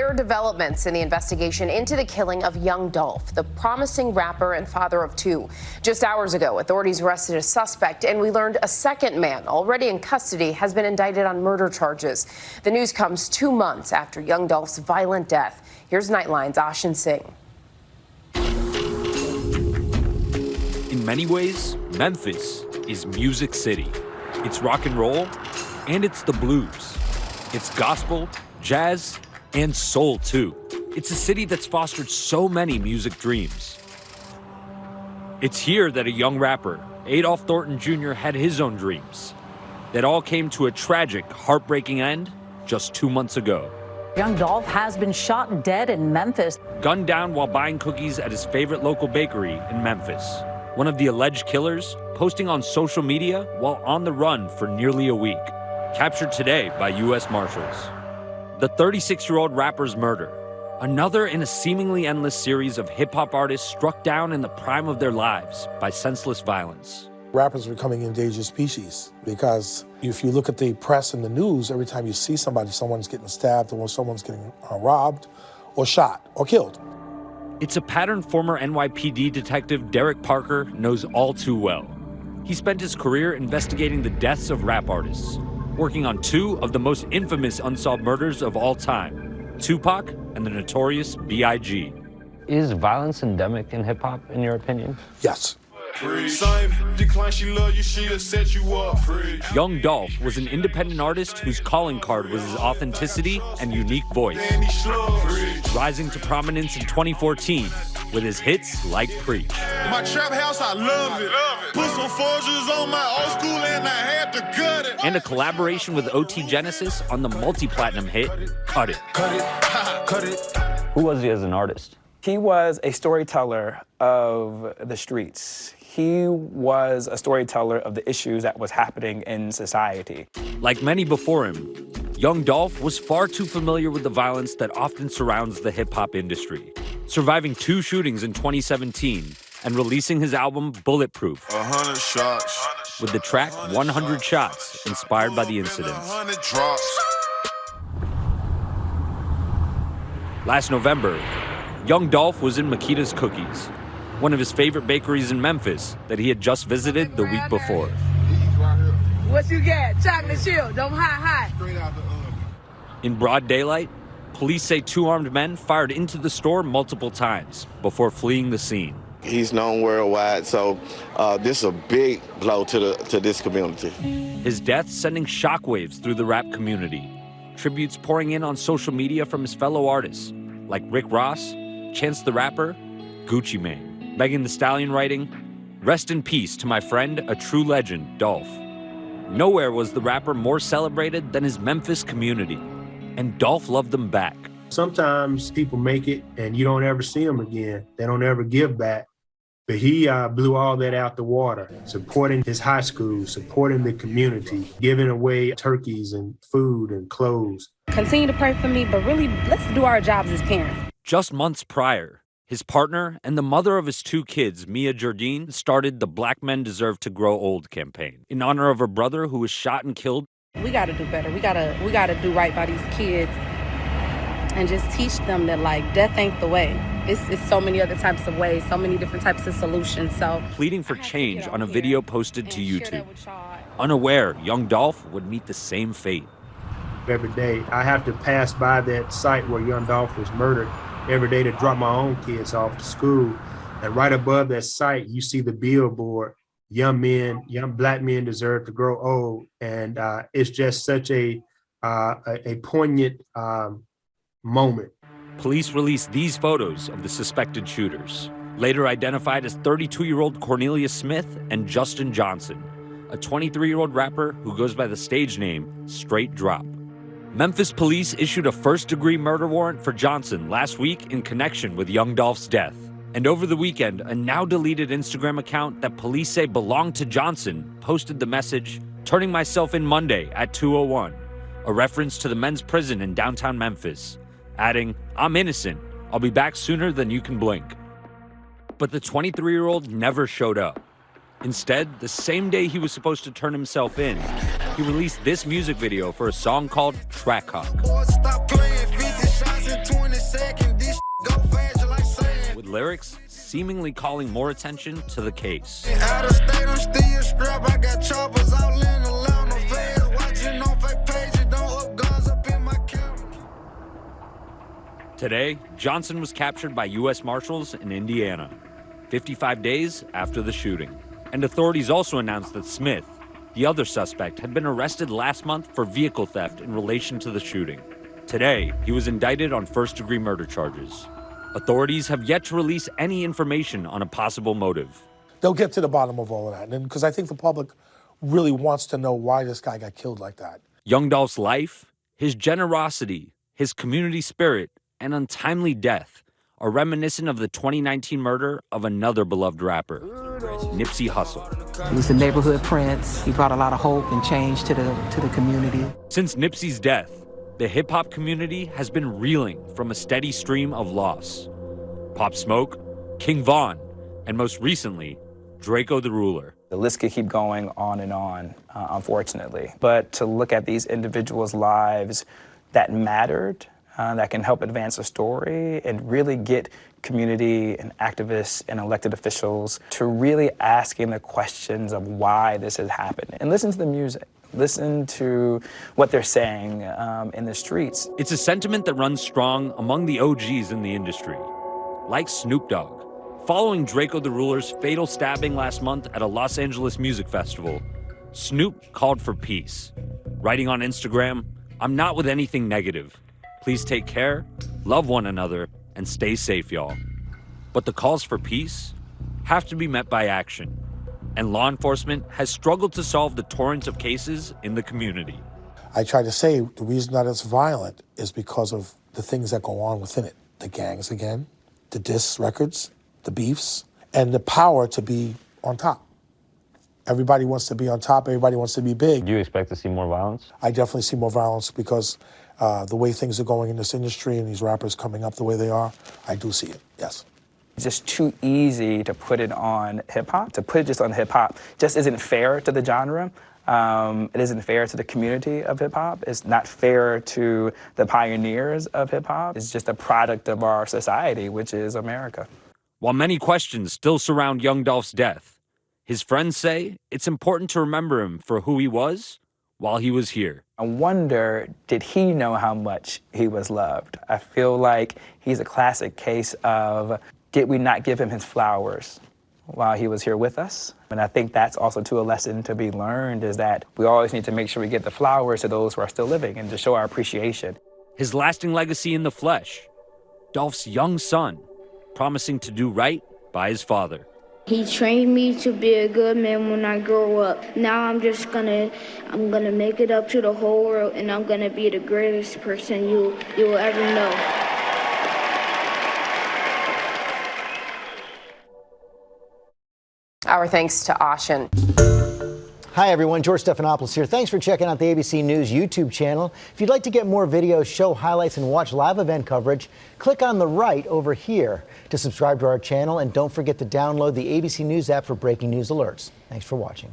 There are developments in the investigation into the killing of Young Dolph, the promising rapper and father of two. Just hours ago, authorities arrested a suspect, and we learned a second man, already in custody, has been indicted on murder charges. The news comes 2 months after Young Dolph's violent death. Here's Nightline's Ashin Singh. In many ways, Memphis is Music City. It's rock and roll, and it's the blues. It's gospel, jazz, and soul, too. It's a city that's fostered so many music dreams. It's here that a young rapper, Adolph Thorton Junior, had his own dreams that all came to a tragic, heartbreaking end just 2 months ago. Young Dolph has been shot dead in Memphis. Gunned down while buying cookies at his favorite local bakery in Memphis. One of the alleged killers posting on social media while on the run for nearly a week. Captured today by U.S. Marshals. The 36-year-old rapper's murder. Another in a seemingly endless series of hip-hop artists struck down in the prime of their lives by senseless violence. Rappers are becoming endangered species because if you look at the press and the news, every time you see somebody, someone's getting stabbed or someone's getting robbed or shot or killed. It's a pattern former NYPD detective Derek Parker knows all too well. He spent his career investigating the deaths of rap artists, working on two of the most infamous unsolved murders of all time, Tupac and the notorious B.I.G. Is violence endemic in hip-hop, in your opinion? Yes. Young Dolph was an independent artist whose calling card was his authenticity and unique voice, rising to prominence in 2014 with his hits like Preach. My trap house, I love it. Put some forges on my old school and I had to cut it. And a collaboration with OT Genesis on the multi-platinum hit, Cut It. Cut it, cut it. Who was he as an artist? He was a storyteller of the streets. He was a storyteller of the issues that was happening in society. Like many before him, Young Dolph was far too familiar with the violence that often surrounds the hip-hop industry, surviving 2 shootings in 2017 and releasing his album Bulletproof 100 shots. with the track 100 Shots inspired by the incidents. 100 drops. Last November, Young Dolph was in Makita's Cookies, one of his favorite bakeries in Memphis that he had just visited the week before. What you get? Chocolate chip, don't hide. In broad daylight, police say 2 armed men fired into the store multiple times before fleeing the scene. He's known worldwide, so this is a big blow to this community. His death sending shockwaves through the rap community. Tributes pouring in on social media from his fellow artists, like Rick Ross, Chance the Rapper, Gucci Mane. Megan Thee Stallion writing, "Rest in peace to my friend, a true legend, Dolph." Nowhere was the rapper more celebrated than his Memphis community, and Dolph loved them back. Sometimes people make it and you don't ever see them again. They don't ever give back. But he blew all that out the water, supporting his high school, supporting the community, giving away turkeys and food and clothes. Continue to pray for me, but really, let's do our jobs as parents. Just months prior, his partner and the mother of his 2 kids, Mia Jardine, started the Black Men Deserve to Grow Old campaign in honor of her brother who was shot and killed. We got to do better. We gotta do right by these kids and just teach them that, like, death ain't the way. It's so many other types of ways, so many different types of solutions. So pleading for change on a video posted to YouTube. Unaware, Young Dolph would meet the same fate. Every day, I have to pass by that site where Young Dolph was murdered every day to drop my own kids off to school. And right above that site, you see the billboard, young black men deserve to grow old. And it's just such a poignant moment. Police released these photos of the suspected shooters, later identified as 32-year-old Cornelius Smith and Justin Johnson, a 23-year-old rapper who goes by the stage name Straight Drop. Memphis police issued a first-degree murder warrant for Johnson last week in connection with Young Dolph's death. And over the weekend, a now-deleted Instagram account that police say belonged to Johnson posted the message, "Turning myself in Monday at 2:01, a reference to the men's prison in downtown Memphis, adding, "I'm innocent. I'll be back sooner than you can blink." But the 23-year-old never showed up. Instead, the same day he was supposed to turn himself in, he released this music video for a song called Track Hawk. second. This go fast like saying. With lyrics seemingly calling more attention to the case. Out of state, I'm still strapped. I got choppers out in Atlanta. Feds watching on fake pages. Don't up guns up in my camera. Today, Johnson was captured by U.S. Marshals in Indiana, 55 days after the shooting. And authorities also announced that Smith, the other suspect, had been arrested last month for vehicle theft in relation to the shooting. Today, he was indicted on first-degree murder charges. Authorities have yet to release any information on a possible motive. They'll get to the bottom of all of that, and because I think the public really wants to know why this guy got killed like that. Young Dolph's life, his generosity, his community spirit, and untimely death are reminiscent of the 2019 murder of another beloved rapper, Nipsey Hussle. He was the neighborhood prince. He brought a lot of hope and change to the community. Since Nipsey's death, the hip-hop community has been reeling from a steady stream of loss. Pop Smoke, King Von, and most recently, Draco the Ruler. The list could keep going on and on, unfortunately. But to look at these individuals' lives that mattered, that can help advance a story and really get community and activists and elected officials to really asking the questions of why this has happened. And listen to the music. Listen to what they're saying in the streets. It's a sentiment that runs strong among the OGs in the industry, like Snoop Dogg. Following Draco the Ruler's fatal stabbing last month at a Los Angeles music festival, Snoop called for peace, writing on Instagram, "I'm not with anything negative. Please take care, love one another, and stay safe, y'all." But the calls for peace have to be met by action, and law enforcement has struggled to solve the torrent of cases in the community. I try to say the reason that it's violent is because of the things that go on within it. The gangs again, the diss records, the beefs, and the power to be on top. Everybody wants to be on top, everybody wants to be big. Do you expect to see more violence? I definitely see more violence because the way things are going in this industry and these rappers coming up the way they are, I do see it, yes. It's just too easy to put it on hip-hop. To put it just on hip-hop just isn't fair to the genre. It isn't fair to the community of hip-hop. It's not fair to the pioneers of hip-hop. It's just a product of our society, which is America. While many questions still surround Young Dolph's death, his friends say it's important to remember him for who he was while he was here. I wonder, did he know how much he was loved? I feel like he's a classic case of, did we not give him his flowers while he was here with us? And I think that's also too a lesson to be learned, is that we always need to make sure we get the flowers to those who are still living and to show our appreciation. His lasting legacy in the flesh, Dolph's young son, promising to do right by his father. He trained me to be a good man when I grow up. Now I'm gonna make it up to the whole world, and I'm gonna be the greatest person you will ever know. Our thanks to Ashen. Hi everyone, George Stephanopoulos here. Thanks for checking out the ABC News YouTube channel. If you'd like to get more videos, show highlights, and watch live event coverage, click on the right over here to subscribe to our channel, and don't forget to download the ABC News app for breaking news alerts. Thanks for watching.